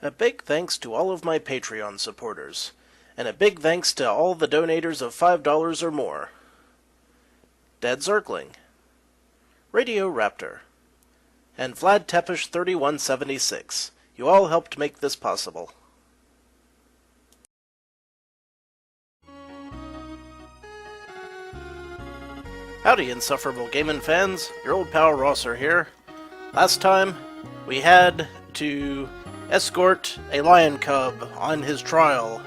A big thanks to all of my Patreon supporters, and a big thanks to all the donators of $5 or more. Dead Zergling, Radio Raptor, and Vlad Tepish 3176. You all helped make this possible. Howdy, Insufferable Gaming fans. Your old pal SirRosser here. Last time, we had to escort a lion cub on his trial,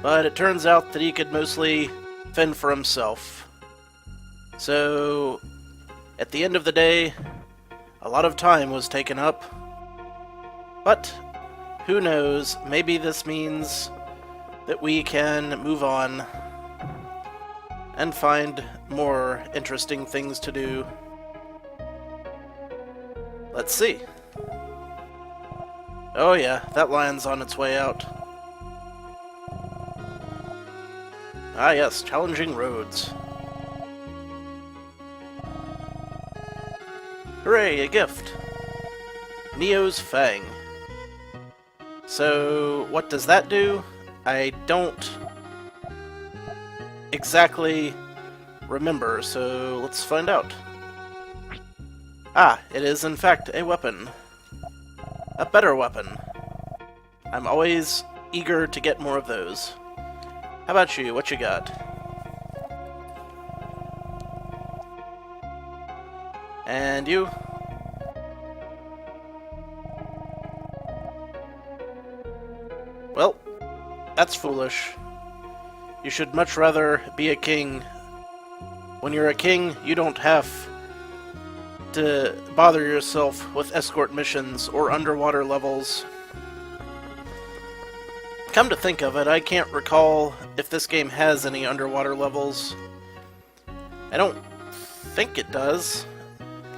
but it turns out that he could mostly fend for himself. So, at the end of the day, a lot of time was taken up, but who knows, maybe this means that we can move on and find more interesting things to do. Let's see. Oh yeah, that lion's on its way out. Ah yes, challenging roads. Hooray, a gift! Neo's Fang. So, what does that do? I don't exactly remember, so let's find out. Ah, it is in fact a weapon. A better weapon. I'm always eager to get more of those. How about you? What you got? And you? Well, that's foolish. You should much rather be a king. When you're a king, you don't have to bother yourself with escort missions or underwater levels. Come to think of it, I can't recall if this game has any underwater levels. I don't think it does.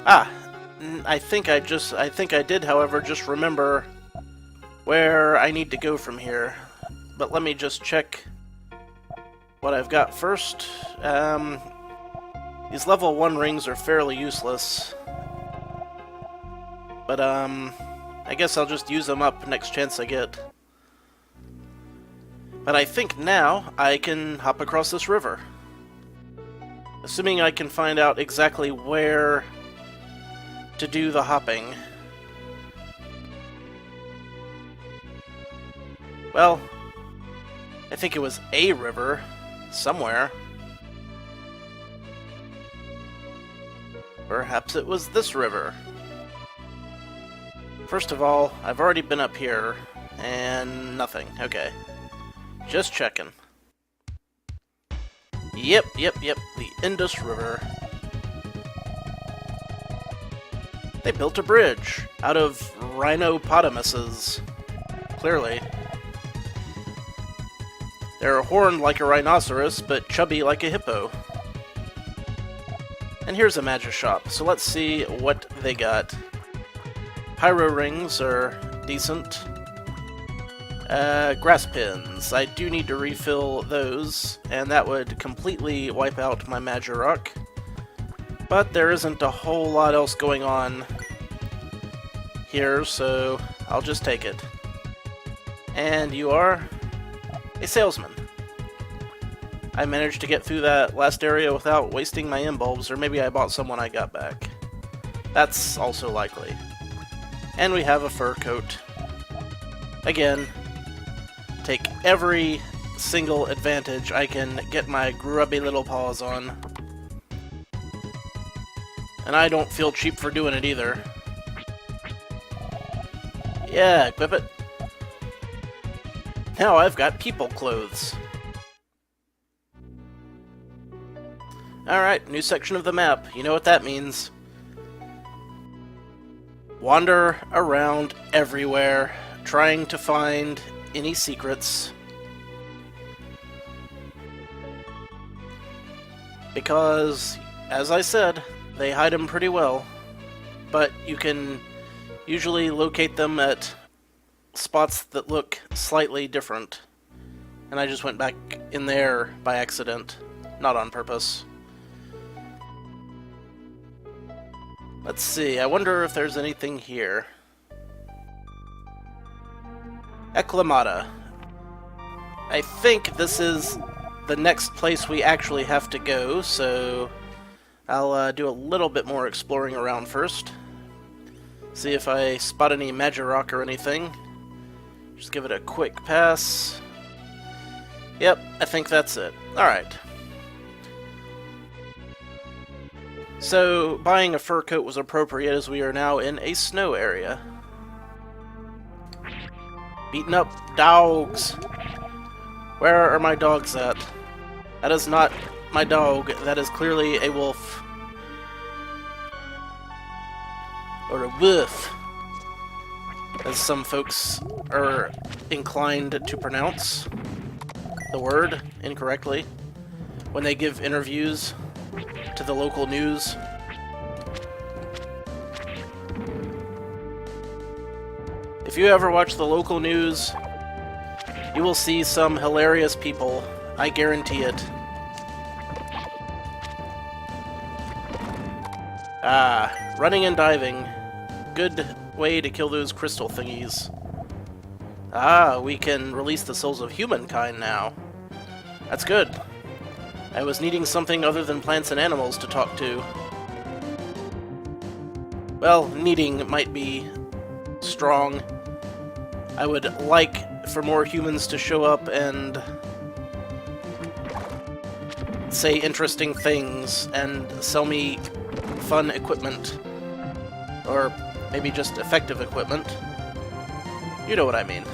I think I did, however, just remember where I need to go from here. But let me just check what I've got first. These level 1 rings are fairly useless. But, I guess I'll just use them up next chance I get. But I think now I can hop across this river. Assuming I can find out exactly where to do the hopping. Well, I think it was a river somewhere. Perhaps it was this river. First of all, I've already been up here, and nothing. Okay. Just checking. Yep, the Indus River. They built a bridge out of rhinopotamuses. Clearly. They're horned like a rhinoceros, but chubby like a hippo. And here's a magic shop, so let's see what they got. Pyro rings are decent. Grass pins. I do need to refill those, and that would completely wipe out my Majorok. But there isn't a whole lot else going on here, so I'll just take it. And you are a salesman. I managed to get through that last area without wasting my M-bulbs, or maybe I bought some when I got back. That's also likely. And we have a fur coat. Again, take every single advantage I can get my grubby little paws on. And I don't feel cheap for doing it either. Yeah, equip it. Now I've got people clothes. Alright, new section of the map. You know what that means. Wander around everywhere, trying to find any secrets. Because, as I said, they hide them pretty well. But you can usually locate them at spots that look slightly different. And I just went back in there by accident, not on purpose. Let's see, I wonder if there's anything here. Eklemata. I think this is the next place we actually have to go, so I'll do a little bit more exploring around first. See if I spot any Magirock or anything. Just give it a quick pass. Yep, I think that's it. Alright. So, buying a fur coat was appropriate as we are now in a snow area. Beaten up dogs! Where are my dogs at? That is not my dog, that is clearly a wolf. Or a woof, as some folks are inclined to pronounce the word incorrectly when they give interviews to the local news. If you ever watch the local news, you will see some hilarious people. I guarantee it. Ah, running and diving. Good way to kill those crystal thingies. Ah, we can release the souls of humankind now. That's good. I was needing something other than plants and animals to talk to. Well, needing might be strong. I would like for more humans to show up and say interesting things and sell me fun equipment. Or maybe just effective equipment. You know what I mean.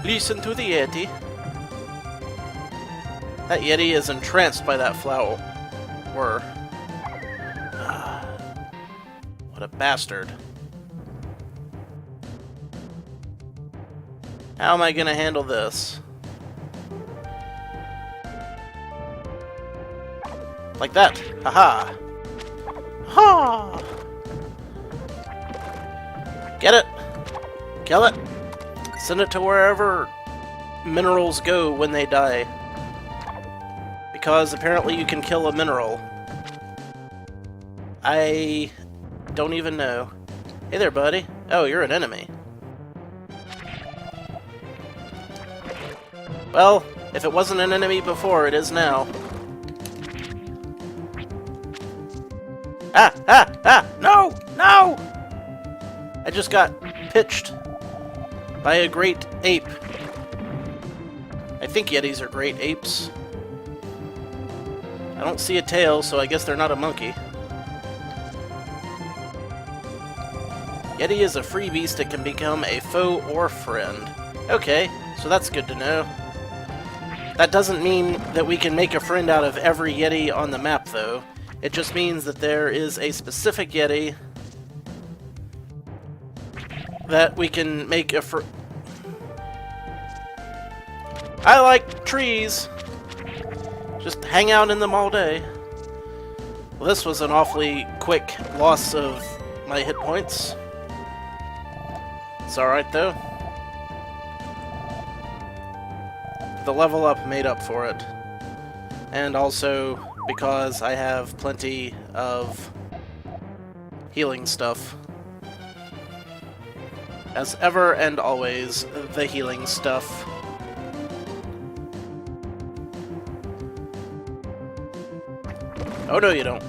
Listen to the Yeti. That Yeti is entranced by that flower. What a bastard. How am I gonna handle this? Like that. Haha. Ha! Get it! Kill it! Send it to wherever minerals go when they die. Because apparently you can kill a mineral. I don't even know. Hey there, buddy. Oh, you're an enemy. Well, if it wasn't an enemy before, it is now. Ah! Ah! Ah! No! No! I just got pitched by a great ape. I think Yetis are great apes. I don't see a tail, so I guess they're not a monkey. Yeti is a free beast that can become a foe or friend. Okay, so that's good to know. That doesn't mean that we can make a friend out of every Yeti on the map, though. It just means that there is a specific Yeti that we can make a I like trees! Just hang out in them all day. Well, this was an awfully quick loss of my hit points. It's alright, though. The level up made up for it. And also because I have plenty of healing stuff. As ever and always, the healing stuff. Oh no, you don't.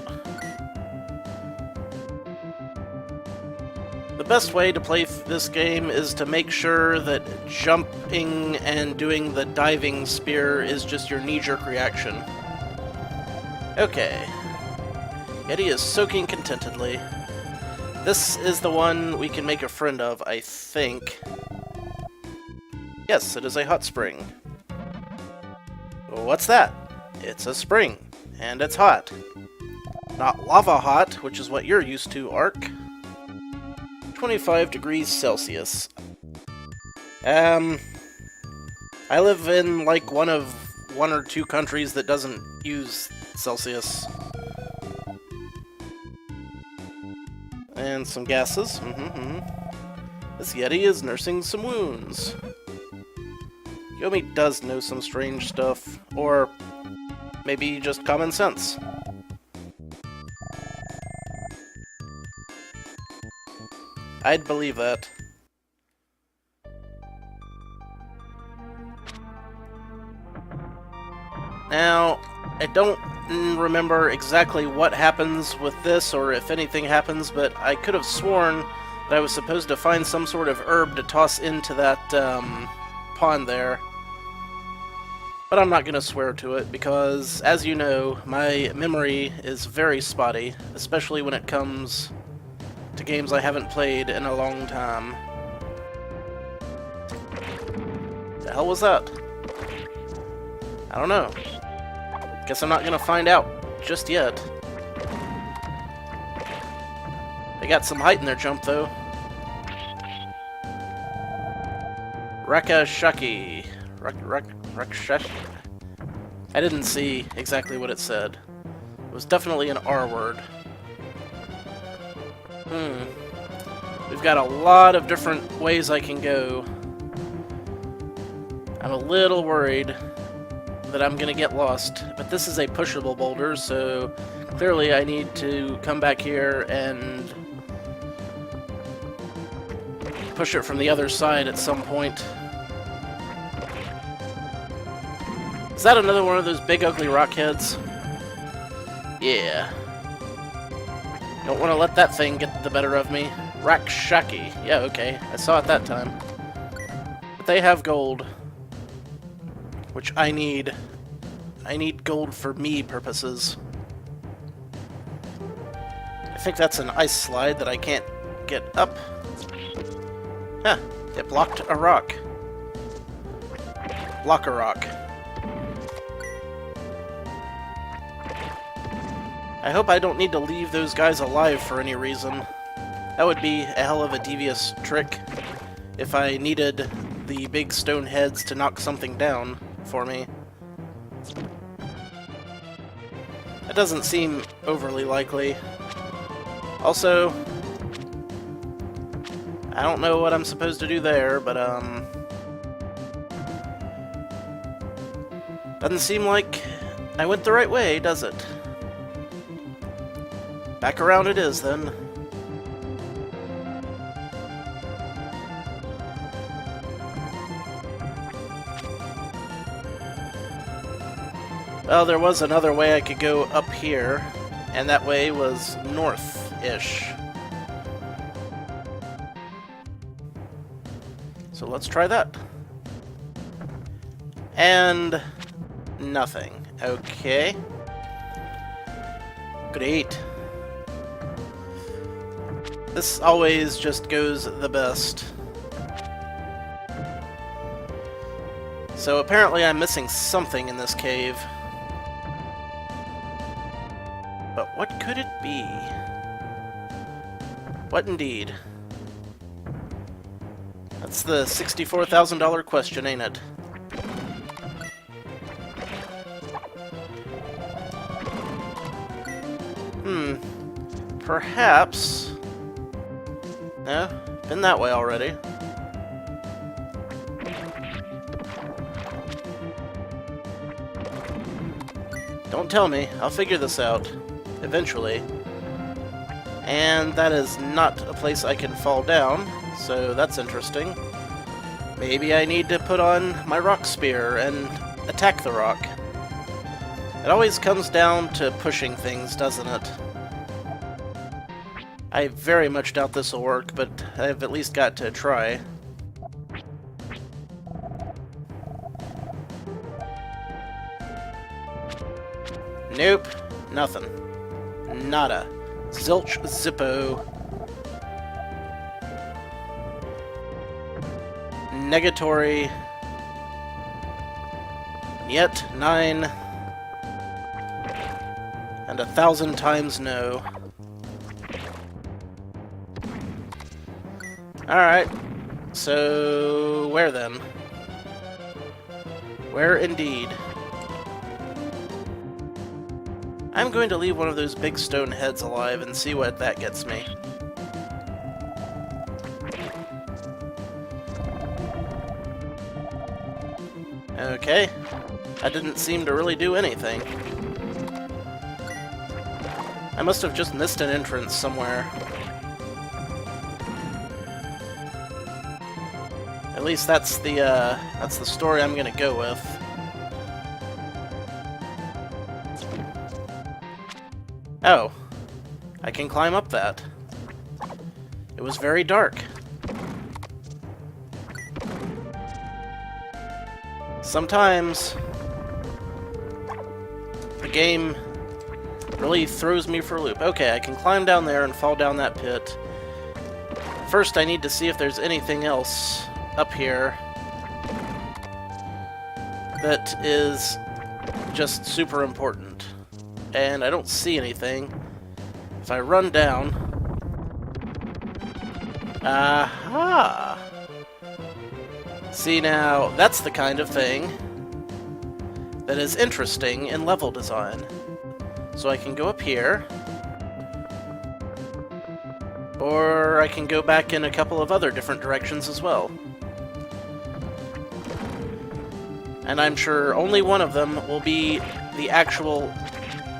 The best way to play this game is to make sure that jumping and doing the diving spear is just your knee-jerk reaction. Okay. Yeti is soaking contentedly. This is the one we can make a friend of, I think. Yes, it is a hot spring. What's that? It's a spring, and it's hot. Not lava hot, which is what you're used to, Ark. 25 degrees Celsius. I live in, like, one or two countries that doesn't use Celsius. And some gases. This Yeti is nursing some wounds. Yomi does know some strange stuff. Or maybe just common sense. I'd believe that. Now, I don't remember exactly what happens with this, or if anything happens, but I could have sworn that I was supposed to find some sort of herb to toss into that pond there. But I'm not going to swear to it, because, as you know, my memory is very spotty, especially when it comes to games I haven't played in a long time. The hell was that? I don't know. Guess I'm not gonna find out just yet. They got some height in their jump, though. Rekha Shucky. Rekha. I didn't see exactly what it said. It was definitely an R word. We've got a lot of different ways I can go. I'm a little worried that I'm gonna get lost, but this is a pushable boulder, so clearly I need to come back here and push it from the other side at some point. Is that another one of those big ugly rock heads? Yeah. Don't want to let that thing get the better of me. Rakshaki. Yeah, okay. I saw it that time. But they have gold, which I need. I need gold for me purposes. I think that's an ice slide that I can't get up. Huh. It blocked a rock. Block a rock. I hope I don't need to leave those guys alive for any reason. That would be a hell of a devious trick if I needed the big stone heads to knock something down for me. That doesn't seem overly likely. Also, I don't know what I'm supposed to do there, but doesn't seem like I went the right way, does it? Back around it is, then. Well, there was another way I could go up here, and that way was north-ish. So let's try that. And nothing. Okay. Great. This always just goes the best. So apparently I'm missing something in this cave. But what could it be? What indeed? That's the $64,000 question, ain't it? Perhaps... No, been that way already. Don't tell me, I'll figure this out. Eventually. And that is not a place I can fall down, so that's interesting. Maybe I need to put on my rock spear and attack the rock. It always comes down to pushing things, doesn't it? I very much doubt this will work, but I've at least got to try. Nope. Nothing. Nada. Zilch Zippo. Negatory. Yet 9. And 1,000 times no. Alright. So, where then? Where indeed? I'm going to leave one of those big stone heads alive and see what that gets me. Okay. That didn't seem to really do anything. I must have just missed an entrance somewhere. At least that's the story I'm gonna go with. Oh, I can climb up that. It was very dark. Sometimes the game really throws me for a loop. Okay, I can climb down there and fall down that pit. First, I need to see if there's anything else up here that is just super important. And I don't see anything. If I run down... Aha! See now, that's the kind of thing that is interesting in level design. So I can go up here, or I can go back in a couple of other different directions as well. And I'm sure only one of them will be the actual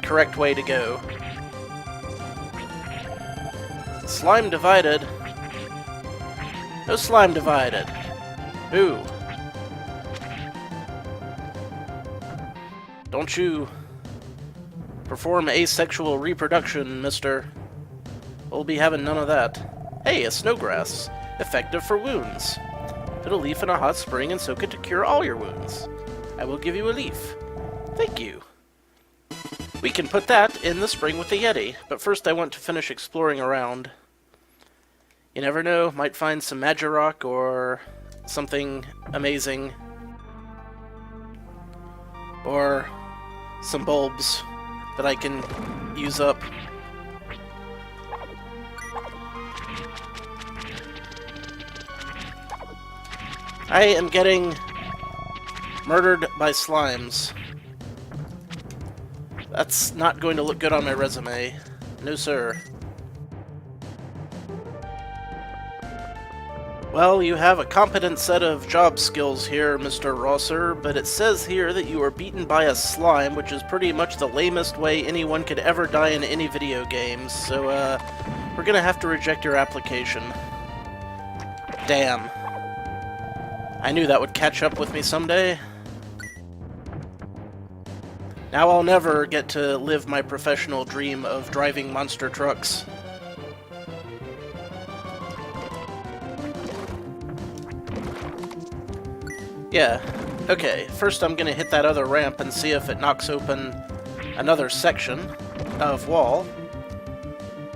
correct way to go. Slime divided. No slime divided. Ooh. Don't you perform asexual reproduction, mister. We'll be having none of that. Hey, a snowgrass. Effective for wounds. Put a leaf in a hot spring and soak it to cure all your wounds. I will give you a leaf. Thank you. We can put that in the spring with the Yeti, but first I want to finish exploring around. You never know, might find some Magirock or something amazing. Or some bulbs that I can use up. I am getting murdered by slimes. That's not going to look good on my resume. No, sir. Well, you have a competent set of job skills here, Mr. Rosser, but it says here that you were beaten by a slime, which is pretty much the lamest way anyone could ever die in any video games, so, we're gonna have to reject your application. Damn. I knew that would catch up with me someday. Now I'll never get to live my professional dream of driving monster trucks. Yeah, okay, first I'm gonna hit that other ramp and see if it knocks open another section of wall.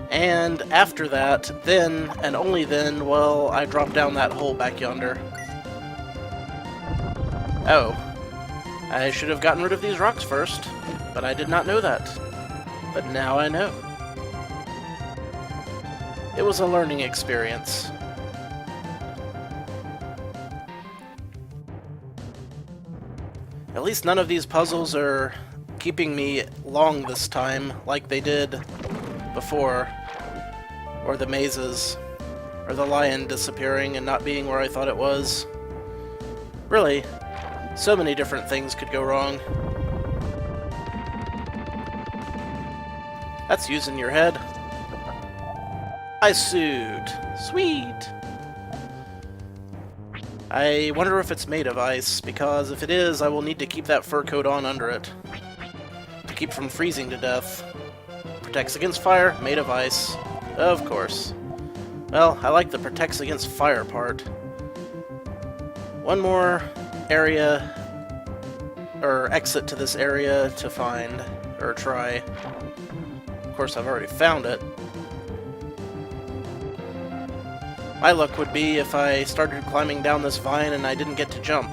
And after that, then, and only then, well, I drop down that hole back yonder. Oh. I should have gotten rid of these rocks first, but I did not know that. But now I know. It was a learning experience. At least none of these puzzles are keeping me long this time, like they did before. Or the mazes. Or the lion disappearing and not being where I thought it was. Really, so many different things could go wrong. That's using your head. Ice suit. Sweet! I wonder if it's made of ice, because if it is, I will need to keep that fur coat on under it. To keep from freezing to death. Protects against fire, made of ice. Of course. Well, I like the protects against fire part. One more area, or exit to this area to find, or try. Of course, I've already found it. My luck would be if I started climbing down this vine and I didn't get to jump.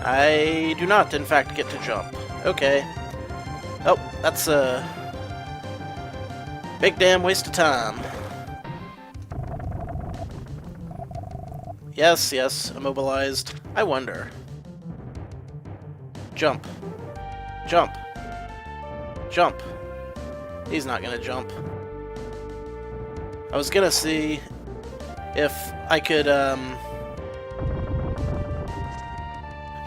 I do not, in fact, get to jump. Okay. Oh, that's a big damn waste of time. Yes, yes, immobilized. I wonder. Jump. Jump. Jump. He's not gonna jump. I was gonna see if I could,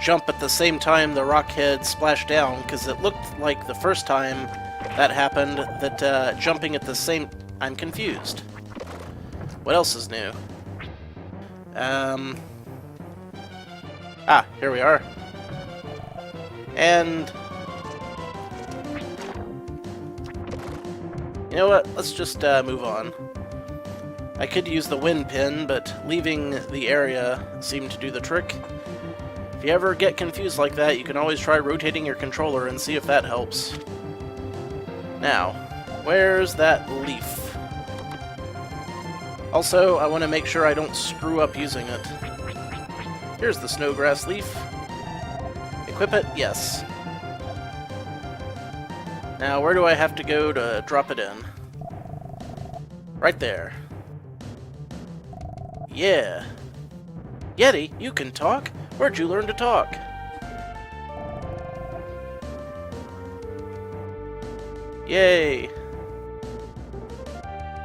jump at the same time the rock head splashed down, because it looked like the first time that happened that, jumping at the same... I'm confused. What else is new? Here we are. And... You know what? Let's just move on. I could use the wind pin, but leaving the area seemed to do the trick. If you ever get confused like that, you can always try rotating your controller and see if that helps. Now, where's that leaf? Also, I want to make sure I don't screw up using it. Here's the snowgrass leaf. Equip it? Yes. Now, where do I have to go to drop it in? Right there. Yeah. Yeti, you can talk? Where'd you learn to talk? Yay.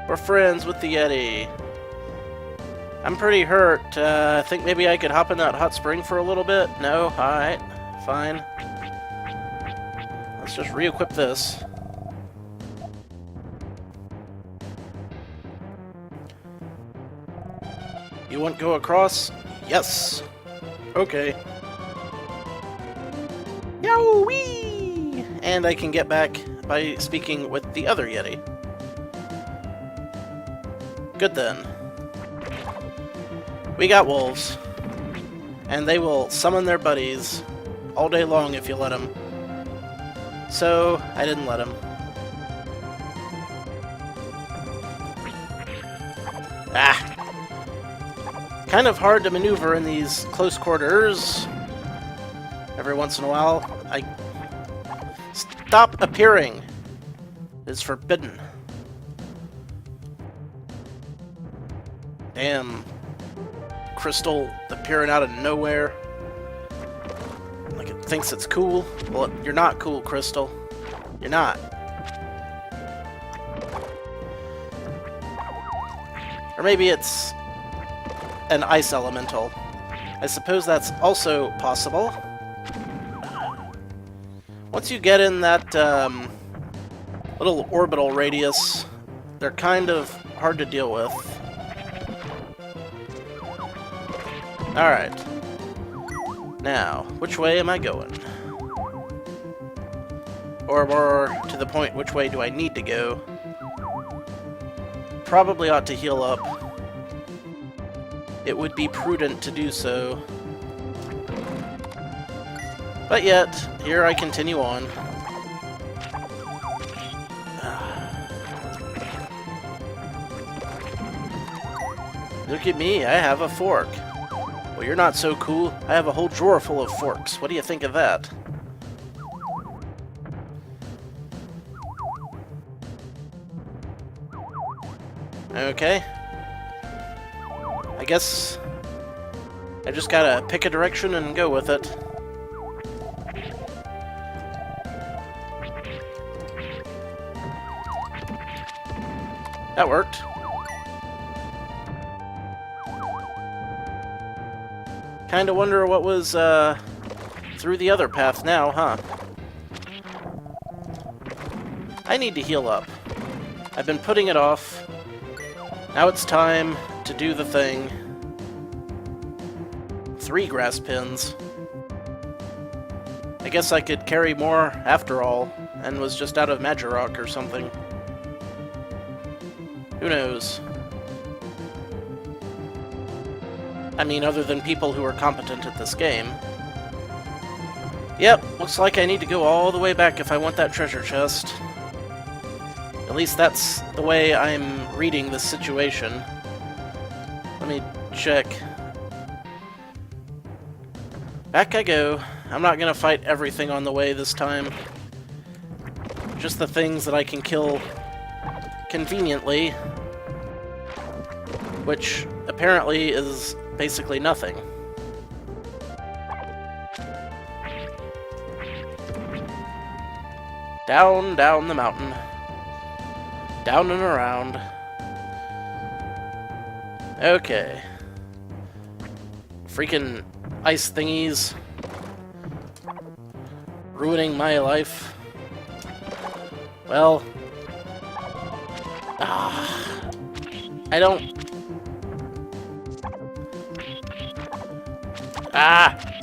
We're friends with the Yeti. I'm pretty hurt. I think maybe I could hop in that hot spring for a little bit? No? Alright. Fine. Let's just re-equip this. You want to go across? Yes! Okay. Yowie! And I can get back by speaking with the other Yeti. Good then. We got wolves. And they will summon their buddies all day long if you let them. So, I didn't let them. Ah! Kind of hard to maneuver in these close quarters. Every once in a while, I... Stop appearing! It's forbidden. Damn. Crystal appearing out of nowhere. Like it thinks it's cool. Well, you're not cool, Crystal. You're not. Or maybe it's an ice elemental. I suppose that's also possible. Once you get in that little orbital radius, they're kind of hard to deal with. Alright. Now, which way am I going? Or more to the point, which way do I need to go? Probably ought to heal up. It would be prudent to do so. But yet, here I continue on. Look at me, I have a fork. Well, you're not so cool. I have a whole drawer full of forks. What do you think of that? Okay. I guess I just gotta pick a direction and go with it. That worked. Kinda wonder what was through the other path now, huh? I need to heal up. I've been putting it off. Now it's time to do the thing. 3 grass pins. I guess I could carry more after all, and was just out of Magirock or something. Who knows? I mean, other than people who are competent at this game. Yep, looks like I need to go all the way back if I want that treasure chest. At least that's the way I'm reading this situation. Let me check. Back I go. I'm not gonna fight everything on the way this time. Just the things that I can kill conveniently. Which apparently is basically nothing. Down, down the mountain. Down and around. Okay. Freaking ice thingies. Ruining my life. Well. I don't...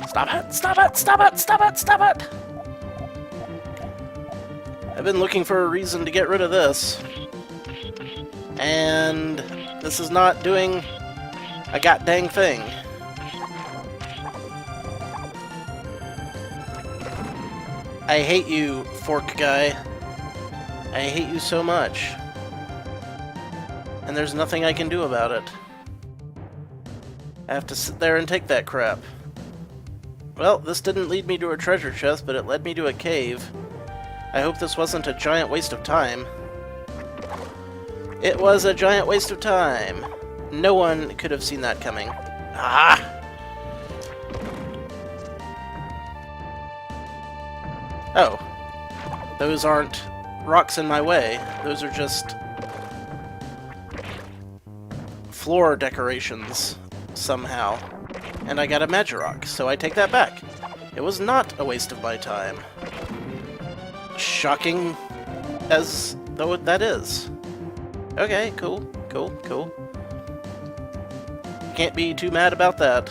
Stop it! Stop it! Stop it! Stop it! Stop it! I've been looking for a reason to get rid of this. And this is not doing a god-dang thing. I hate you, fork guy. I hate you so much. And there's nothing I can do about it. I have to sit there and take that crap. Well, this didn't lead me to a treasure chest, but it led me to a cave. I hope this wasn't a giant waste of time. It was a giant waste of time. No one could have seen that coming. Ah! Oh. Those aren't rocks in my way. Those are just floor decorations, somehow. And I got a Magirock, so I take that back. It was not a waste of my time. Shocking as though that is. Okay, cool, cool, cool. Can't be too mad about that.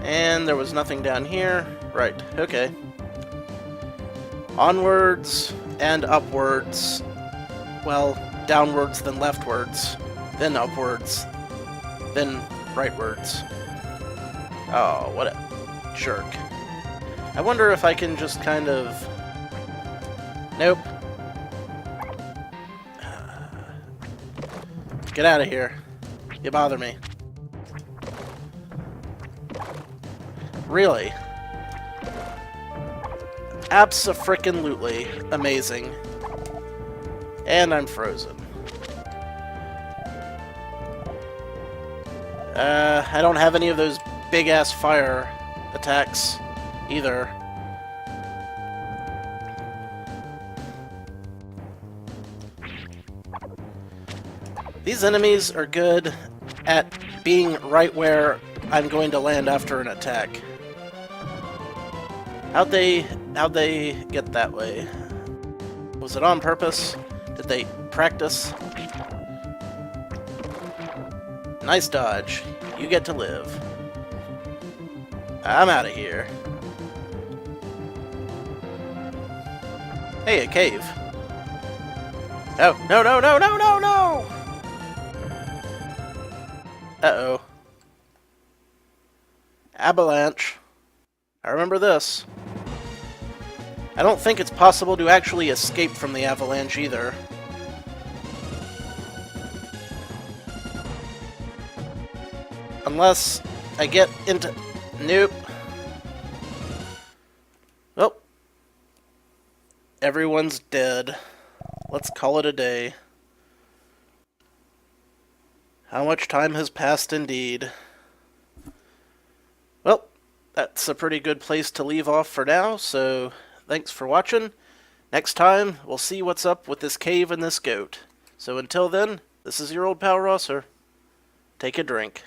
And there was nothing down here. Right, okay. Onwards and upwards. Well, downwards, then leftwards, then upwards, then rightwards. Oh, what a jerk. I wonder if I can just kind of... Nope. Get out of here. You bother me. Really? Abso-frickin-lutely amazing. And I'm frozen. I don't have any of those big-ass fire attacks either. These enemies are good at being right where I'm going to land after an attack. How'd they get that way? Was it on purpose? Did they practice? Nice dodge. You get to live. I'm out of here. Hey, a cave. Oh, no, no, no, no, no, no! Uh-oh. Avalanche. I remember this. I don't think it's possible to actually escape from the avalanche either. Unless I get into... Nope. Well. Everyone's dead. Let's call it a day. How much time has passed indeed. Well, that's a pretty good place to leave off for now, so thanks for watching. Next time, we'll see what's up with this cave and this goat. So until then, this is your old pal SirRosser. Take a drink.